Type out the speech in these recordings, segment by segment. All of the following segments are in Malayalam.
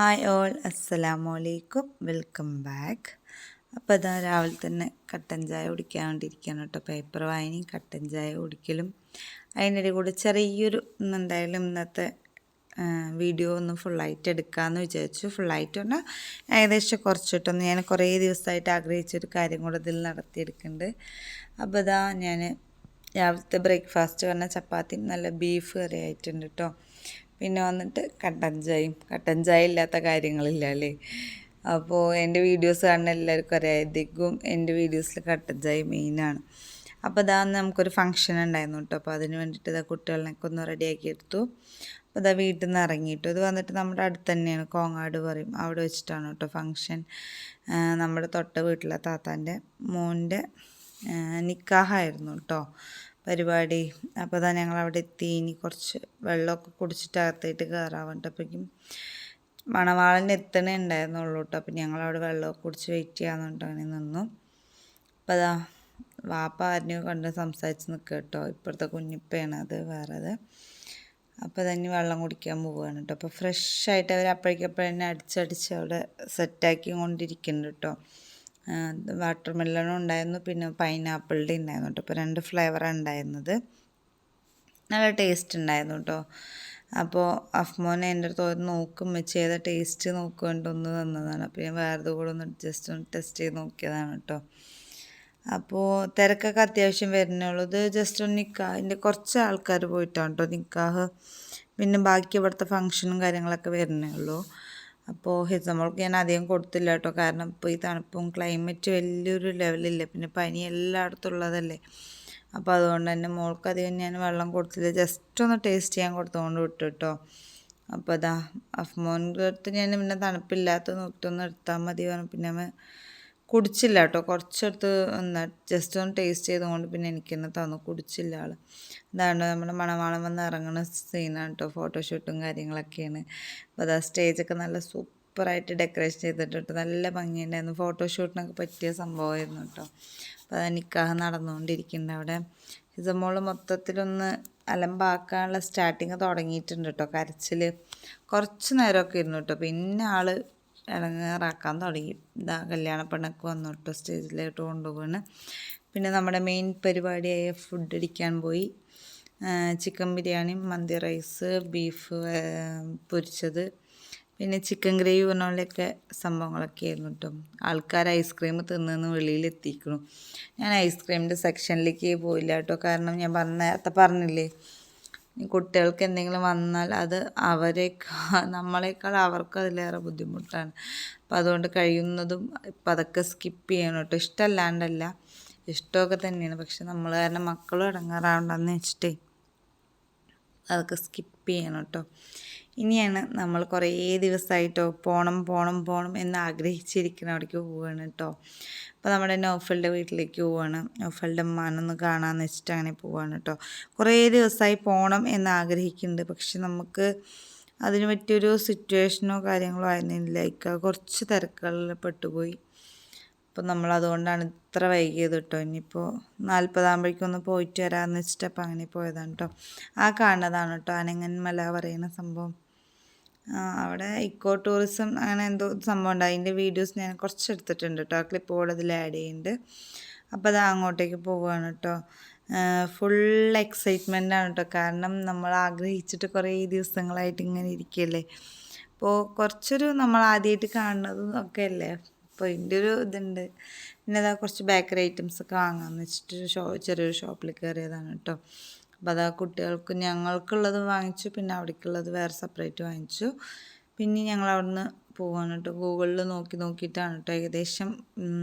ഹായ് ഓൾ, അസ്സലാമു അലൈക്കും, വെൽക്കം ബാക്ക്. അപ്പോൾ ഇതാ രാവിലെ തന്നെ കട്ടൻ ചായ കുടിക്കാൻ വേണ്ടിയിരിക്കുകയാണ് കേട്ടോ. പേപ്പർ വായനയും കട്ടൻ ചായ കുടിക്കലും അതിൻ്റെ കൂടെ ചെറിയൊരു എന്തായാലും ഇന്നത്തെ വീഡിയോ ഒന്ന് ഫുള്ളായിട്ട് എടുക്കാമെന്ന് വിചാരിച്ചു. ഫുള്ളായിട്ട് പറഞ്ഞാൽ ഏകദേശം കുറച്ചിട്ടൊന്ന് ഞാൻ കുറേ ദിവസമായിട്ട് ആഗ്രഹിച്ചൊരു കാര്യം കൂടെ ഇതിൽ നടത്തിയെടുക്കുന്നുണ്ട്. അപ്പോൾ ഇതാ ഞാൻ രാവിലത്തെ ബ്രേക്ക്ഫാസ്റ്റ് പറഞ്ഞാൽ ചപ്പാത്തിയും നല്ല ബീഫ് കറി ആയിട്ടുണ്ട് കേട്ടോ. പിന്നെ വന്നിട്ട് കട്ടൻ ചായ ഇല്ലാത്ത കാര്യങ്ങളില്ല അല്ലേ. അപ്പോൾ എൻ്റെ വീഡിയോസ് കാണുന്ന എല്ലാവർക്കും അറിയാം, അധികവും എൻ്റെ വീഡിയോസിൽ കട്ടൻ ചായ മെയിനാണ്. അപ്പോൾ ഇതാ നമുക്കൊരു ഫംഗ്ഷൻ ഉണ്ടായിരുന്നു കേട്ടോ. അപ്പോൾ അതിന് വേണ്ടിയിട്ട് ഇതാ കുട്ടികളിനൊക്കെ ഒന്ന് റെഡിയാക്കി എടുത്തു. അപ്പോൾ ഇതാ വീട്ടിൽ നിന്ന് ഇറങ്ങിയിട്ടു. ഇത് വന്നിട്ട് നമ്മുടെ അടുത്ത് തന്നെയാണ്, കോങ്ങാട് പറയും, അവിടെ വെച്ചിട്ടാണ് കേട്ടോ ഫംഗ്ഷൻ. നമ്മുടെ തൊട്ട വീട്ടിലെ താത്താൻ്റെ മോൻ്റെ നിക്കാഹായിരുന്നു കേട്ടോ പരിപാടി. അപ്പോൾ അതാ ഞങ്ങൾ അവിടെ എത്തി. ഇനി കുറച്ച് വെള്ളമൊക്കെ കുടിച്ചിട്ട് അകത്തേട്ട് കയറാവുന്നപ്പോഴേക്കും മണവാളൻ എത്തണേ ഉണ്ടായിരുന്നുള്ളൂ കേട്ടോ. അപ്പോൾ ഞങ്ങളവിടെ വെള്ളമൊക്കെ കുടിച്ച് വെയിറ്റ് ചെയ്യാമെന്നുണ്ട് അങ്ങനെ നിന്നു. അപ്പോൾ അതാ വാപ്പ ആരെയോ കണ്ട് സംസാരിച്ച് നിൽക്കുക കേട്ടോ. ഇപ്പോഴത്തെ കുഞ്ഞിപ്പയാണ് അത് വേറത്. അപ്പോൾ തന്നെ വെള്ളം കുടിക്കാൻ പോവുകയാണ് കേട്ടോ. അപ്പോൾ ഫ്രഷായിട്ട് അവർ അപ്പോഴേക്കപ്പോഴെന്നെ അടിച്ചടിച്ച് അവിടെ സെറ്റാക്കി കൊണ്ടിരിക്കുന്നുണ്ട് കേട്ടോ. വാട്ടർ മെലണും ഉണ്ടായിരുന്നു, പിന്നെ പൈനാപ്പിളിൻ്റെ ഉണ്ടായിരുന്നു കേട്ടോ. അപ്പോൾ 2 ഫ്ലേവറാണ് ഉണ്ടായിരുന്നത്. നല്ല ടേസ്റ്റ് ഉണ്ടായിരുന്നു കേട്ടോ. അപ്പോൾ അഫ്മോനെ എൻ്റെ അടുത്ത് നോക്കും വെച്ച് ഏതാ ടേസ്റ്റ് നോക്കുകൊണ്ട് ഒന്ന് തന്നതാണ്. അപ്പോൾ ഞാൻ വേറെ കൂടെ ഒന്ന് ജസ്റ്റ് ഒന്ന് ടെസ്റ്റ് ചെയ്ത് നോക്കിയതാണ് കേട്ടോ. അപ്പോൾ തിരക്കൊക്കെ അത്യാവശ്യം വരുന്നുള്ളൂ. ഇത് ജസ്റ്റ് ഒന്ന് നിക്കാഹിൻ്റെ കുറച്ച് ആൾക്കാർ പോയിട്ടാണ് കേട്ടോ നിക്കാഹ്. പിന്നെ ബാക്കി ഇവിടുത്തെ ഫങ്ഷനും കാര്യങ്ങളൊക്കെ വരുന്നേ ഉള്ളൂ. അപ്പോൾ ഹിസമോൾക്ക് ഞാൻ അധികം കൊടുത്തില്ല കേട്ടോ. കാരണം ഇപ്പോൾ ഈ തണുപ്പും ക്ലൈമറ്റ് വലിയൊരു ലെവലില്ല, പിന്നെ പനി എല്ലായിടത്തും ഉള്ളതല്ലേ. അപ്പോൾ അതുകൊണ്ട് തന്നെ മോൾക്കധികം ഞാൻ വെള്ളം കൊടുത്തില്ല, ജസ്റ്റ് ഒന്ന് ടേസ്റ്റ് ചെയ്യാൻ കൊടുത്തുകൊണ്ട് വിട്ടു കേട്ടോ. അപ്പോൾ അതാ അഫ്മോൻ്റെ അടുത്ത് ഞാൻ പിന്നെ തണുപ്പില്ലാത്ത നോക്കിയിട്ടൊന്ന് എടുത്താൽ മതി പറഞ്ഞു. പിന്നെ അവൻ കുടിച്ചില്ല കേട്ടോ. കുറച്ചെടുത്ത് ജസ്റ്റ് ഒന്ന് ടേസ്റ്റ് ചെയ്തുകൊണ്ട് പിന്നെ എനിക്ക് തന്നെ തന്നു, കുടിച്ചില്ല ആൾ. അതാണ് നമ്മുടെ മണവാളം വന്ന് ഇറങ്ങുന്ന സീനാണ് കേട്ടോ. ഫോട്ടോഷൂട്ടും കാര്യങ്ങളൊക്കെയാണ്. അപ്പോൾ അതാ സ്റ്റേജൊക്കെ നല്ല സൂപ്പറായിട്ട് ഡെക്കറേഷൻ ചെയ്തിട്ട് നല്ല ഭംഗിയുണ്ടായിരുന്നു. ഫോട്ടോഷൂട്ടിനൊക്കെ പറ്റിയ സംഭവമായിരുന്നു കേട്ടോ. അപ്പോൾ അത് നിക്കാഹ് നടന്നുകൊണ്ടിരിക്കുന്നുണ്ട് അവിടെ. ഇസമോൾ മൊത്തത്തിലൊന്ന് അലമ്പാക്കാനുള്ള സ്റ്റാർട്ടിങ് തുടങ്ങിയിട്ടുണ്ട് കേട്ടോ. കരച്ചിൽ കുറച്ച് നേരമൊക്കെ ഇരുന്നു കേട്ടോ. പിന്നെ ആൾ ഇടങ്ങേറാക്കാൻ തുടങ്ങി. ഇതാ കല്യാണ പെണ്ണൊക്കെ വന്നു കേട്ടോ, സ്റ്റേജിലോട്ട് കൊണ്ടുപോവാണ്. പിന്നെ നമ്മുടെ മെയിൻ പരിപാടിയായ ഫുഡ് അടിക്കാൻ പോയി. ചിക്കൻ ബിരിയാണി, മന്തി റൈസ്, ബീഫ് പൊരിച്ചത്, പിന്നെ ചിക്കൻ ഗ്രേവി പറഞ്ഞ പോലെയൊക്കെ സംഭവങ്ങളൊക്കെ ആയിരുന്നു കേട്ടോ. ആൾക്കാർ ഐസ്ക്രീം തിന്നു വെളിയിലെത്തിക്കണം. ഞാൻ ഐസ്ക്രീമിൻ്റെ സെക്ഷനിലേക്ക് പോയില്ല കേട്ടോ. കാരണം ഞാൻ നേരത്തെ പറഞ്ഞില്ലേ, കുട്ടികൾക്ക് എന്തെങ്കിലും വന്നാൽ അത് നമ്മളെക്കാൾ അവർക്ക് അതിലേറെ ബുദ്ധിമുട്ടാണ്. അപ്പോൾ അതുകൊണ്ട് കഴിയുന്നതും ഇപ്പം അതൊക്കെ സ്കിപ്പ് ചെയ്യണം കേട്ടോ. ഇഷ്ടമല്ലാണ്ടല്ല, ഇഷ്ടമൊക്കെ തന്നെയാണ്. പക്ഷെ നമ്മൾ കാരണം മക്കളും ഇടങ്ങാറാവണ്ടെന്ന് വെച്ചിട്ടേ അതൊക്കെ സ്കിപ്പ് ചെയ്യണം കേട്ടോ. ഇനിയാണ് നമ്മൾ കുറേ ദിവസമായിട്ടോ പോകണം എന്ന് ആഗ്രഹിച്ചിരിക്കുന്ന അവിടേക്ക് പോവുകയാണ് കേട്ടോ. അപ്പോൾ നമ്മുടെ നൗഫലിൻ്റെ വീട്ടിലേക്ക് പോവുകയാണ്. നൗഫലിൻ്റെ ഉമ്മാനൊന്ന് കാണാമെന്ന് വെച്ചിട്ട് അങ്ങനെ പോവുകയാണ് കേട്ടോ. കുറേ ദിവസമായി പോകണം എന്ന് ആഗ്രഹിക്കുന്നുണ്ട്, പക്ഷെ നമുക്ക് അതിന് പറ്റിയൊരു സിറ്റുവേഷനോ കാര്യങ്ങളോ ആയിരുന്നില്ല. കുറച്ച് തിരക്കുകളിൽ പെട്ടുപോയി. അപ്പോൾ നമ്മളതുകൊണ്ടാണ് ഇത്ര വൈകിയത് കേട്ടോ. ഇനിയിപ്പോൾ 40 ആകുമ്പോഴേക്കൊന്ന് പോയിട്ട് വരാമെന്ന് വെച്ചിട്ട് അപ്പോൾ അങ്ങനെ പോയതാണ് കേട്ടോ. ആ കാണുന്നതാണ് കേട്ടോ അനങ്ങൻ മല പറയുന്ന സംഭവം. അവിടെ ഇക്കോ ടൂറിസം അങ്ങനെ എന്തോ സംഭവം ഉണ്ട്. അതിൻ്റെ വീഡിയോസ് ഞാൻ കുറച്ച് എടുത്തിട്ടുണ്ട് കേട്ടോ. ആ ക്ലിപ്പ് കൂടെ അതിൽ ആഡ് ചെയ്യുന്നുണ്ട്. അപ്പോൾ അത് അങ്ങോട്ടേക്ക് പോവുകയാണ് കേട്ടോ. ഫുൾ എക്സൈറ്റ്മെൻറ്റാണ് കേട്ടോ. കാരണം നമ്മൾ ആഗ്രഹിച്ചിട്ട് കുറേ ദിവസങ്ങളായിട്ട് ഇങ്ങനെ ഇരിക്കുകയല്ലേ. അപ്പോൾ കുറച്ചൊരു നമ്മൾ ആദ്യമായിട്ട് കാണുന്നതും ഒക്കെ അല്ലേ. അപ്പോൾ ഇതിൻ്റെ ഒരു ഇതുണ്ട്. പിന്നെ അതാ കുറച്ച് ബേക്കറി ഐറ്റംസൊക്കെ വാങ്ങാമെന്ന് വെച്ചിട്ട് ചെറിയൊരു ഷോപ്പിൽ കയറിയതാണ് കേട്ടോ. അപ്പോൾ അതാ കുട്ടികൾക്ക് ഞങ്ങൾക്കുള്ളത് വാങ്ങിച്ചു, പിന്നെ അവിടേക്കുള്ളത് വേറെ സെപ്പറേറ്റ് വാങ്ങിച്ചു. പിന്നെ ഞങ്ങൾ അവിടുന്ന് പോവാണ് കേട്ടോ. ഗൂഗിളിൽ നോക്കിയിട്ടാണ് കേട്ടോ ഏകദേശം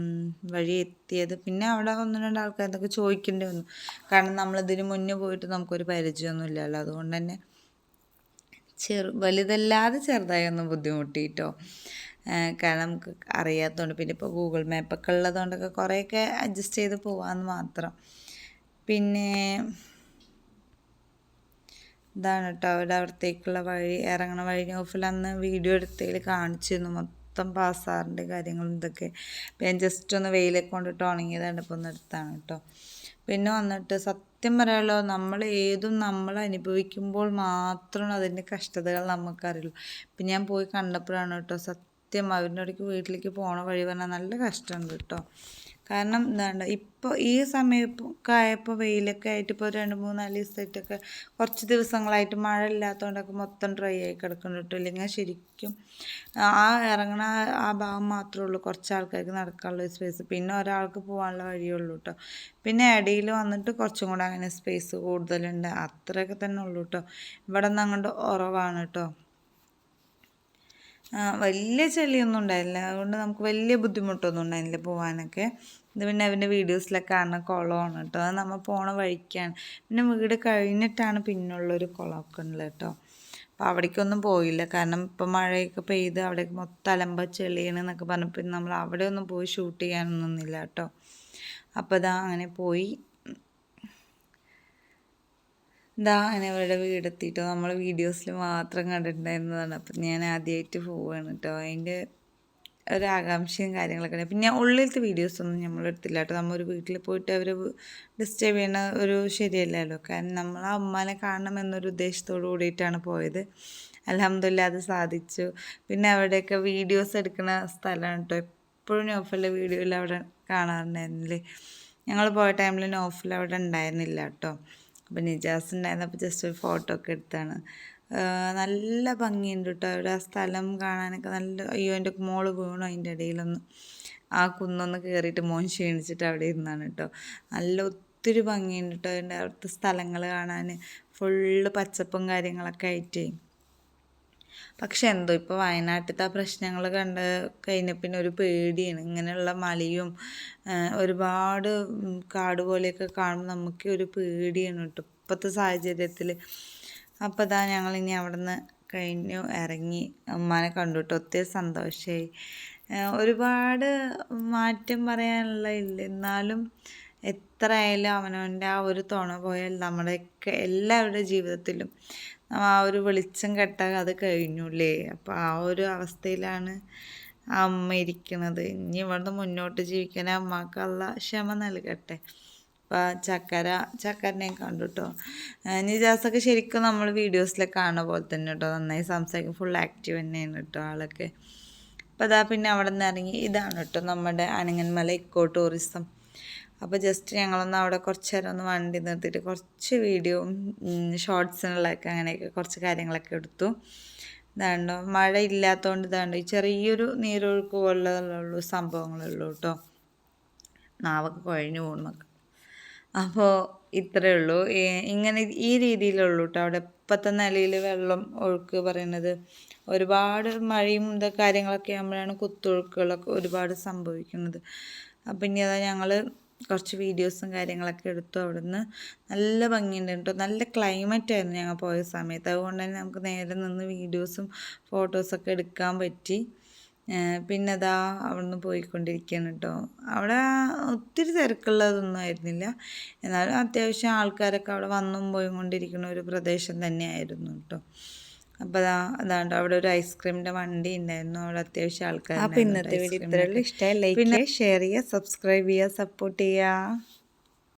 വഴി എത്തിയത്. പിന്നെ അവിടെ 1-2 ആൾക്കാരൊക്കെ ചോദിക്കേണ്ടി വന്നു. കാരണം നമ്മളിതിന് മുന്നേ പോയിട്ട് നമുക്കൊരു പരിചയമൊന്നും ഇല്ലല്ലോ. അതുകൊണ്ട് തന്നെ വലുതല്ലാതെ ചെറുതായി ഒന്ന് ബുദ്ധിമുട്ടി കേട്ടോ. കാരണം നമുക്ക് അറിയാത്തതുകൊണ്ട്. പിന്നെ ഇപ്പോൾ ഗൂഗിൾ മാപ്പൊക്കെ ഉള്ളതുകൊണ്ടൊക്കെ കുറേയൊക്കെ അഡ്ജസ്റ്റ് ചെയ്ത് പോകാമെന്ന് മാത്രം. പിന്നെ ഇതാണ് കേട്ടോ അവിടത്തേക്കുള്ള വഴി, ഇറങ്ങണ വഴി. നൗഫൽ അന്ന് വീഡിയോ എടുത്തതിൽ കാണിച്ചിരുന്നു മൊത്തം പാസാറിൻ്റെ കാര്യങ്ങളും ഇതൊക്കെ. അപ്പോൾ ഞാൻ ജസ്റ്റ് ഒന്ന് വെയിലൊക്കെ കൊണ്ടിട്ട് ഉണങ്ങിയതാണ് ഇപ്പോൾ ഒന്ന് എടുത്താണ് കേട്ടോ. പിന്നെ വന്നിട്ട് സത്യം പറയാലോ, നമ്മൾ ഏതും നമ്മൾ അനുഭവിക്കുമ്പോൾ മാത്രമാണ് അതിൻ്റെ കഷ്ടതകൾ നമുക്കറിയുള്ളൂ. ഇപ്പം ഞാൻ പോയി കണ്ടപ്പോഴാണ് കേട്ടോ സത്യം അവരുടെ ഇടയ്ക്ക് വീട്ടിലേക്ക് പോണ വഴി പറഞ്ഞാൽ നല്ല കഷ്ടമുണ്ട് കേട്ടോ. കാരണം എന്താണ്ട് ഇപ്പോൾ ഈ സമയമൊക്കെ ആയപ്പോൾ വെയിലൊക്കെ ആയിട്ട് ഇപ്പോൾ 2-3-4 ദിവസമായിട്ടൊക്കെ കുറച്ച് ദിവസങ്ങളായിട്ട് മഴ ഇല്ലാത്തതുകൊണ്ടൊക്കെ മൊത്തം ഡ്രൈ ആയി കിടക്കുന്നുണ്ട് കേട്ടോ. ഇല്ലെങ്കിൽ ശരിക്കും ആ ഇറങ്ങണ ആ ഭാഗം മാത്രമേ ഉള്ളൂ കുറച്ച് ആൾക്കാർക്ക് നടക്കാനുള്ള സ്പേസ്, പിന്നെ ഒരാൾക്ക് പോകാനുള്ള വഴിയുള്ളൂ കേട്ടോ. പിന്നെ ഇടയിൽ വന്നിട്ട് കുറച്ചും കൂടെ അങ്ങനെ സ്പേസ് കൂടുതലുണ്ട്, അത്രയൊക്കെ തന്നെ ഉള്ളൂ കേട്ടോ. ഇവിടെ നിന്ന് അങ്ങോട്ട് ഉറവാണ് കേട്ടോ. വലിയ ചെളിയൊന്നും ഉണ്ടായില്ല, അതുകൊണ്ട് നമുക്ക് വലിയ ബുദ്ധിമുട്ടൊന്നും ഉണ്ടായില്ല പോകാനൊക്കെ. ഇത് പിന്നെ അവൻ്റെ വീഡിയോസിലൊക്കെ കാണുന്ന കുളമാണ് കേട്ടോ, അത് നമ്മൾ പോണ വഴിക്കാണ്. പിന്നെ വീട് കഴിഞ്ഞിട്ടാണ് പിന്നുള്ളൊരു കുളമൊക്കെ ഉള്ളത് കേട്ടോ. അപ്പോൾ അവിടേക്കൊന്നും പോയില്ല, കാരണം ഇപ്പം മഴയൊക്കെ പെയ്ത് അവിടേക്ക് മൊത്തം അലമ്പ ചെളിയാണ് എന്നൊക്കെ പറഞ്ഞപ്പോൾ നമ്മൾ അവിടെ ഒന്നും പോയി ഷൂട്ട് ചെയ്യാനൊന്നുമില്ല കേട്ടോ. അപ്പോൾ ഇതാ അങ്ങനെ പോയി അങ്ങനെ അവരുടെ വീടെത്തിയിട്ടോ. നമ്മൾ വീഡിയോസിൽ മാത്രം കണ്ടിട്ടുണ്ടായിരുന്നതാണ്. അപ്പം ഞാൻ ആദ്യമായിട്ട് പോവുകയാണ് കേട്ടോ. അതിൻ്റെ ഒരു ആകാംക്ഷയും കാര്യങ്ങളൊക്കെ ഉണ്ട്. പിന്നെ ഉള്ളിലത്തെ വീഡിയോസൊന്നും നമ്മൾ എടുത്തില്ല കേട്ടോ. നമ്മൾ ഒരു വീട്ടിൽ പോയിട്ട് അവർ ഡിസ്റ്റർബ് ചെയ്യണ ഒരു ശരിയല്ലല്ലോ, കാരണം നമ്മൾ ആ ഉമ്മാനെ കാണണം എന്നൊരു ഉദ്ദേശത്തോടു കൂടിയിട്ടാണ് പോയത്. അൽഹംദുലില്ലാ അത് സാധിച്ചു. പിന്നെ അവിടെയൊക്കെ വീഡിയോസ് എടുക്കുന്ന സ്ഥലമാണ് കേട്ടോ. എപ്പോഴും നൗഫലിൻ്റെ വീഡിയോയിൽ അവിടെ കാണാറുണ്ടായിരുന്നില്ലേ. ഞങ്ങൾ പോയ ടൈമിൽ നൗഫൽ അവിടെ ഉണ്ടായിരുന്നില്ല കേട്ടോ. അപ്പോൾ നിജാസ് ഉണ്ടായിരുന്നപ്പോൾ ജസ്റ്റ് ഒരു ഫോട്ടോ ഒക്കെ എടുത്താണ്. നല്ല ഭംഗിയുണ്ട് കേട്ടോ അവിടെ ആ സ്ഥലം കാണാനൊക്കെ. നല്ല അയ്യോ എൻ്റെ മോള് വീണു അതിൻ്റെ ഇടയിലൊന്ന് ആ കുന്നൊന്ന് കയറിയിട്ട് മോൻ ക്ഷീണിച്ചിട്ട് അവിടെ ഇരുന്നാണ് കേട്ടോ. നല്ല ഒത്തിരി ഭംഗിയുണ്ട് കേട്ടോ അതിൻ്റെ അവിടുത്തെ സ്ഥലങ്ങൾ കാണാൻ, ഫുള്ള് പച്ചപ്പും കാര്യങ്ങളൊക്കെ ആയിട്ടേ. പക്ഷെ എന്തോ ഇപ്പോൾ വയനാട്ടിലത്തെ ആ പ്രശ്നങ്ങൾ കണ്ട് കഴിഞ്ഞ പിന്നെ ഒരു പേടിയാണ്. ഇങ്ങനെയുള്ള മലയും ഒരുപാട് കാട് പോലെയൊക്കെ കാണുമ്പോൾ നമുക്ക് ഒരു പേടിയാണ് കേട്ടോ ഇപ്പോഴത്തെ സാഹചര്യത്തിൽ. അപ്പോൾ ഇതാ ഞങ്ങളിനി അവിടെ നിന്ന് കഴിഞ്ഞു ഇറങ്ങി ഉമ്മാനെ കണ്ടു കേട്ടോ. ഒത്തിരി സന്തോഷമായി. ഒരുപാട് മാറ്റം പറയാനുള്ള ഇല്ല, എന്നാലും എത്ര ആയാലും അവനവൻ്റെ ആ ഒരു തുണ പോയാൽ നമ്മുടെയൊക്കെ എല്ലാവരുടെ ജീവിതത്തിലും ആ ഒരു വെളിച്ചം കെട്ടാൽ അത് കഴിഞ്ഞുല്ലേ. അപ്പോൾ ആ ഒരു അവസ്ഥയിലാണ് ആ അമ്മ ഇരിക്കുന്നത്. ഇനി ഇവിടുന്ന് മുന്നോട്ട് ജീവിക്കാൻ അമ്മക്ക് അള്ള ക്ഷമ നൽകട്ടെ. അപ്പോൾ ചക്കരനെയും കണ്ടു കേട്ടോ. നിജാസൊക്കെ ശരിക്കും നമ്മൾ വീഡിയോസിലൊക്കെ കാണുന്ന പോലെ തന്നെ കേട്ടോ, നന്നായി സംസാരിക്കും, ഫുൾ ആക്റ്റീവ് തന്നെയാണ് കേട്ടോ ആളൊക്കെ. അപ്പോൾ അതാ പിന്നെ അവിടെ നിന്ന് ഇറങ്ങി. ഇതാണ് കേട്ടോ നമ്മുടെ അനങ്ങന്മല ഇക്കോ ടൂറിസം. അപ്പോൾ ജസ്റ്റ് ഞങ്ങളൊന്ന് അവിടെ കുറച്ച് നേരം ഒന്ന് വണ്ടി നിർത്തിയിട്ട് കുറച്ച് വീഡിയോ ഷോർട്സിനുള്ളതൊക്കെ അങ്ങനെയൊക്കെ കുറച്ച് കാര്യങ്ങളൊക്കെ എടുത്തു. ഇതാണ്ടോ മഴ ഇല്ലാത്തതുകൊണ്ട് ഇതാണ്ടോ ഈ ചെറിയൊരു നീരൊഴുക്ക് പോലുള്ളൂ സംഭവങ്ങളുള്ളൂ കേട്ടോ. നാവൊക്കെ കുഴഞ്ഞു പോകും നമുക്ക്. അപ്പോൾ ഇത്രയേ ഉള്ളൂ. ഇങ്ങനെ ഈ രീതിയിലുള്ളൂ കേട്ടോ അവിടെ ഇപ്പോഴത്തെ നിലയിൽ വെള്ളം ഒഴുക്ക് പറയുന്നത്. ഒരുപാട് മഴയും കാര്യങ്ങളൊക്കെ ആകുമ്പോഴാണ് കുത്തൊഴുക്കുകളൊക്കെ ഒരുപാട് സംഭവിക്കുന്നത്. അപ്പം ഇനി അതാ ഞങ്ങൾ കുറച്ച് വീഡിയോസും കാര്യങ്ങളൊക്കെ എടുത്തു. അവിടെ നിന്ന് നല്ല ഭംഗിയുണ്ട് കേട്ടോ. നല്ല ക്ലൈമറ്റ് ആയിരുന്നു ഞങ്ങൾ പോയ സമയത്ത്, അതുകൊണ്ട് തന്നെ നമുക്ക് നേരെ നിന്ന് വീഡിയോസും ഫോട്ടോസൊക്കെ എടുക്കാൻ പറ്റി. പിന്നെ അതാ അവിടെ നിന്ന് പോയിക്കൊണ്ടിരിക്കുകയാണ് കേട്ടോ. അവിടെ ഒത്തിരി തിരക്കുള്ളതൊന്നും ആയിരുന്നില്ല, എന്നാലും അത്യാവശ്യം ആൾക്കാരൊക്കെ അവിടെ വന്നും പോയും കൊണ്ടിരിക്കുന്ന ഒരു പ്രദേശം തന്നെയായിരുന്നു കേട്ടോ. അപ്പോൾ അതാണ്ട് അവിടെ ഒരു ഐസ്ക്രീമിൻ്റെ വണ്ടി ഉണ്ടായിരുന്നു, അവിടെ അത്യാവശ്യം ആൾക്കാർ. അപ്പോൾ ഇന്നത്തെ വീഡിയോ ഇത്രയുള്ളൂ. ഇഷ്ടമായി ലൈക്ക് ചെയ്യുക, ഷെയർ ചെയ്യുക, സബ്സ്ക്രൈബ് ചെയ്യുക, സപ്പോർട്ട് ചെയ്യുക.